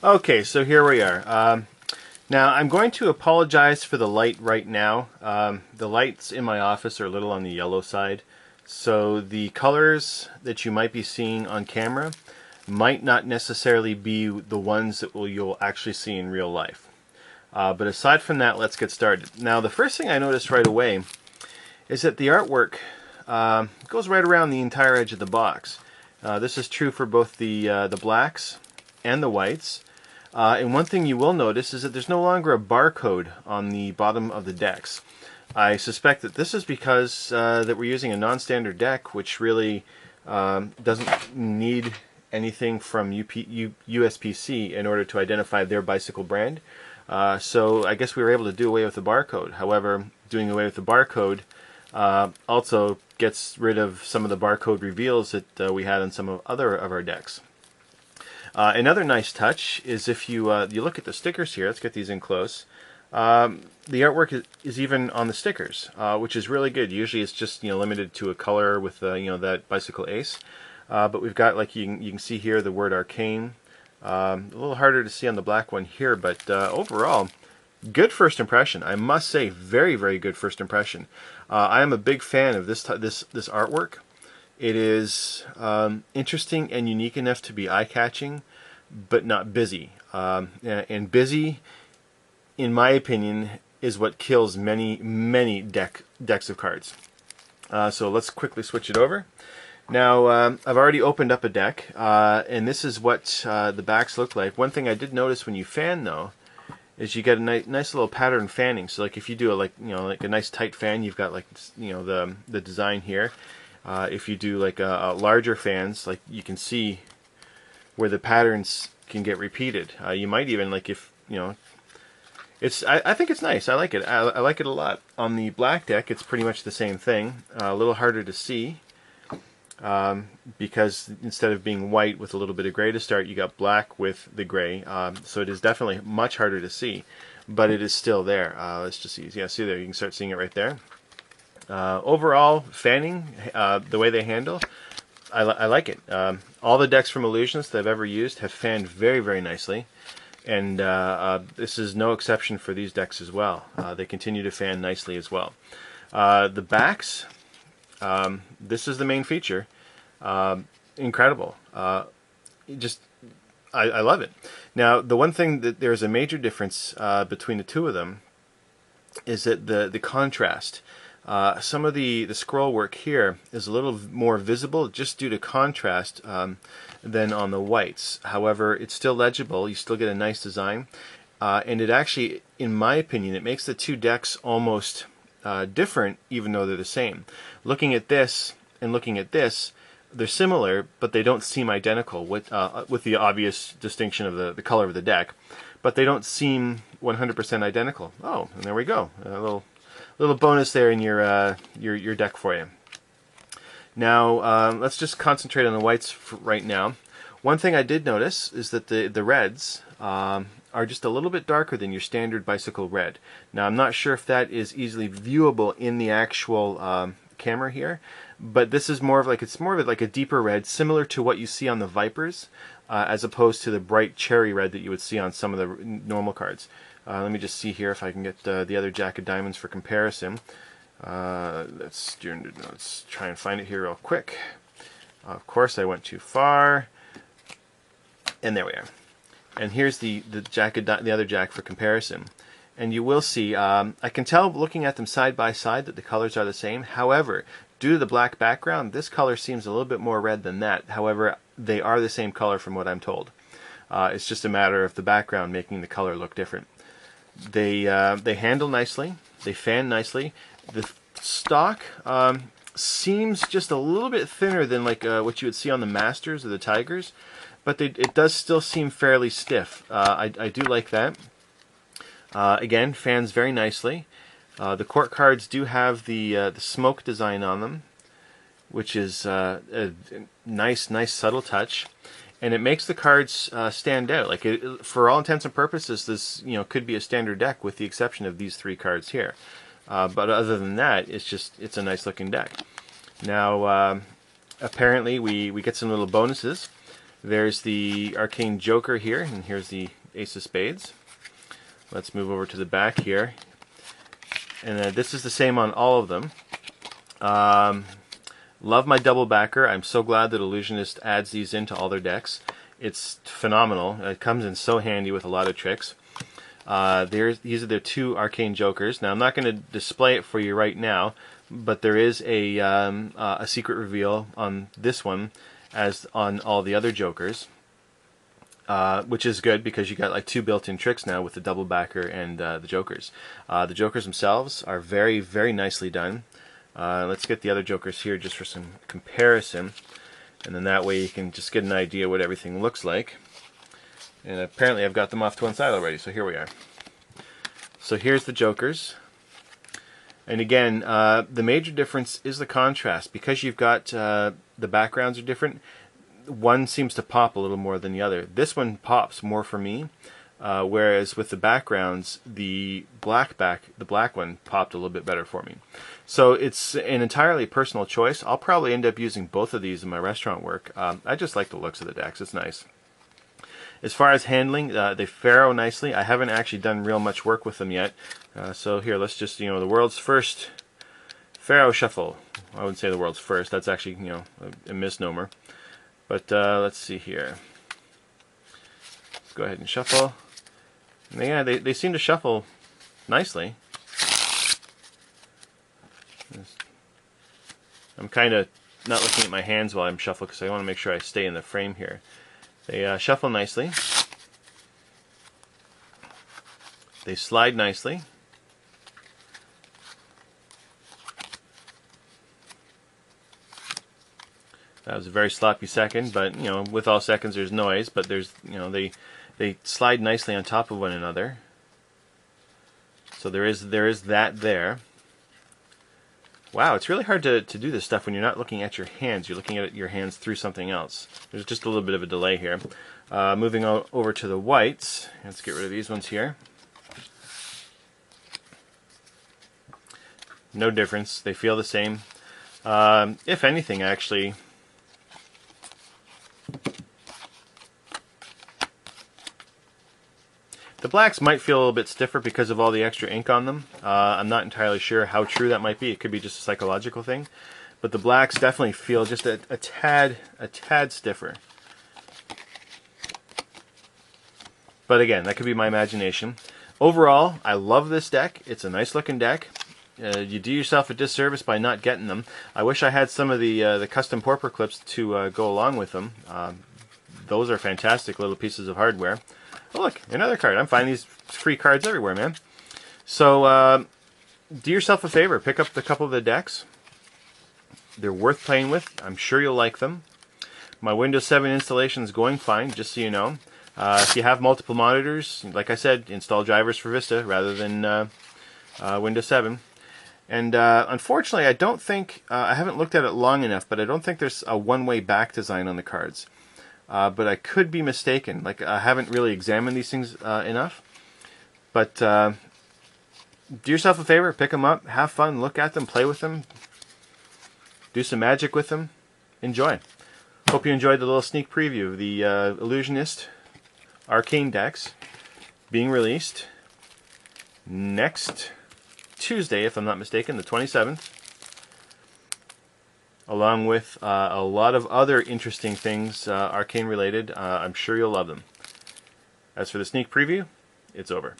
Okay, so here we are. Now I'm going to apologize for the light right now. The lights in my office are a little on the yellow side, so the colors that you might be seeing on camera might not necessarily be the ones that you'll actually see in real life. But aside from that, let's get started. Now the first thing I noticed right away is that the artwork goes right around the entire edge of the box. This is true for both the blacks and the whites. And one thing you will notice is that there's no longer a barcode on the bottom of the decks. I suspect that this is because that we're using a non-standard deck, which really doesn't need anything from USPC in order to identify their bicycle brand. So I guess we were able to do away with the barcode. However, doing away with the barcode also gets rid of some of the barcode reveals that we had on some of other of our decks. Another nice touch is if you look at the stickers here. Let's get these in close. The artwork is even on the stickers, which is really good. Usually it's just limited to a color with that bicycle ace, but we've got, like you can see here, the word arcane. A little harder to see on the black one here, but overall, good first impression. I must say, very, very good first impression. I am a big fan of this artwork. It is interesting and unique enough to be eye-catching, but not busy. And busy, in my opinion, is what kills many decks of cards. So let's quickly switch it over. Now, I've already opened up a deck, and this is what the backs look like. One thing I did notice when you fan, though, is you get a nice little pattern fanning. So, like if you do like a nice tight fan, you've got the design here. If you do like a larger fans, like you can see where the patterns can get repeated. You might even, like, if it's. I think it's nice. I like it. I like it a lot. On the black deck, it's pretty much the same thing. A little harder to see because instead of being white with a little bit of gray to start, you got black with the gray. So it is definitely much harder to see, but it is still there. Let's just see. Yeah, see there. You can start seeing it right there. Overall, fanning, the way they handle, I like it. All the decks from Illusionist that I've ever used have fanned very, very nicely, and this is no exception for these decks as well. They continue to fan nicely as well. The backs, this is the main feature. Incredible. I love it. Now, the one thing that there's a major difference between the two of them is that the contrast. Some of the scroll work here is a little more visible just due to contrast than on the whites. However, it's still legible. You still get a nice design. And it actually, in my opinion, it makes the two decks almost different, even though they're the same. Looking at this and looking at this, they're similar, but they don't seem identical, with the obvious distinction of the color of the deck. But they don't seem 100% identical. Oh, and there we go. A little bonus there in your deck for you. Now let's just concentrate on the whites right now. One thing I did notice is that the reds are just a little bit darker than your standard bicycle red. Now I'm not sure if that is easily viewable in the actual camera here, but this is more of like a deeper red, similar to what you see on the Vipers, as opposed to the bright cherry red that you would see on some of the normal cards. Let me just see here if I can get the other Jack of Diamonds for comparison. Let's try and find it here real quick. Of course, I went too far, and there we are. And here's the other Jack for comparison. And you will see, I can tell looking at them side by side that the colors are the same. However, due to the black background, this color seems a little bit more red than that. However, they are the same color from what I'm told. It's just a matter of the background making the color look different. They handle nicely. They fan nicely. The stock seems just a little bit thinner than like what you would see on the Masters or the Tigers, but it does still seem fairly stiff. I do like that. Again, fans very nicely. The court cards do have the smoke design on them, which is a nice subtle touch. And it makes the cards stand out. Like for all intents and purposes, this could be a standard deck with the exception of these three cards here. But other than that, it's a nice looking deck. Now, apparently we get some little bonuses. There's the Arcane Joker here, and here's the Ace of Spades. Let's move over to the back here. And this is the same on all of them. Love my double backer. I'm so glad that Illusionist adds these into all their decks. It's phenomenal. It comes in so handy with a lot of tricks. These are their two Arcane Jokers. Now I'm not going to display it for you right now, but there is a secret reveal on this one as on all the other Jokers. Which is good because you got like two built-in tricks now with the double backer and the Jokers. The Jokers themselves are very, very nicely done. Let's get the other Jokers here just for some comparison, and then that way you can just get an idea what everything looks like. And apparently I've got them off to one side already, so here we are. So here's the Jokers. And again, the major difference is the contrast. Because you've got the backgrounds are different, one seems to pop a little more than the other. This one pops more for me, whereas with the backgrounds, the black one popped a little bit better for me. So it's an entirely personal choice. I'll probably end up using both of these in my restaurant work. I just like the looks of the decks. It's nice. As far as handling, they faro nicely. I haven't actually done real much work with them yet. So here, let's just, the world's first faro shuffle. I wouldn't say the world's first. That's actually, a misnomer. But let's see here. Let's go ahead and shuffle. And yeah, they seem to shuffle nicely. I'm kind of not looking at my hands while I'm shuffling because I want to make sure I stay in the frame here. They shuffle nicely. They slide nicely. That was a very sloppy second, but with all seconds there's noise. But there's they slide nicely on top of one another. So there is that there. Wow, it's really hard to do this stuff when you're not looking at your hands. You're looking at your hands through something else. There's just a little bit of a delay here. Moving over to the whites. Let's get rid of these ones here. No difference. They feel the same. If anything, actually, the blacks might feel a little bit stiffer because of all the extra ink on them. I'm not entirely sure how true that might be. It could be just a psychological thing. But the blacks definitely feel just a tad stiffer. But again, that could be my imagination. Overall, I love this deck. It's a nice looking deck. You do yourself a disservice by not getting them. I wish I had some of the custom Porper clips to go along with them. Those are fantastic little pieces of hardware. Oh look, another card. I'm finding these free cards everywhere, man. So do yourself a favor. Pick up a couple of the decks. They're worth playing with. I'm sure you'll like them. My Windows 7 installation is going fine, just so you know. If you have multiple monitors, like I said, install drivers for Vista rather than Windows 7. And unfortunately, I don't think, I haven't looked at it long enough, but I don't think there's a one-way back design on the cards. But I could be mistaken. Like, I haven't really examined these things enough. But do yourself a favor, pick them up, have fun, look at them, play with them, do some magic with them, enjoy. Hope you enjoyed the little sneak preview of the Illusionist Arcane decks being released next Tuesday, if I'm not mistaken, the 27th. Along with a lot of other interesting things Arcane related. I'm sure you'll love them. As for the sneak preview, it's over.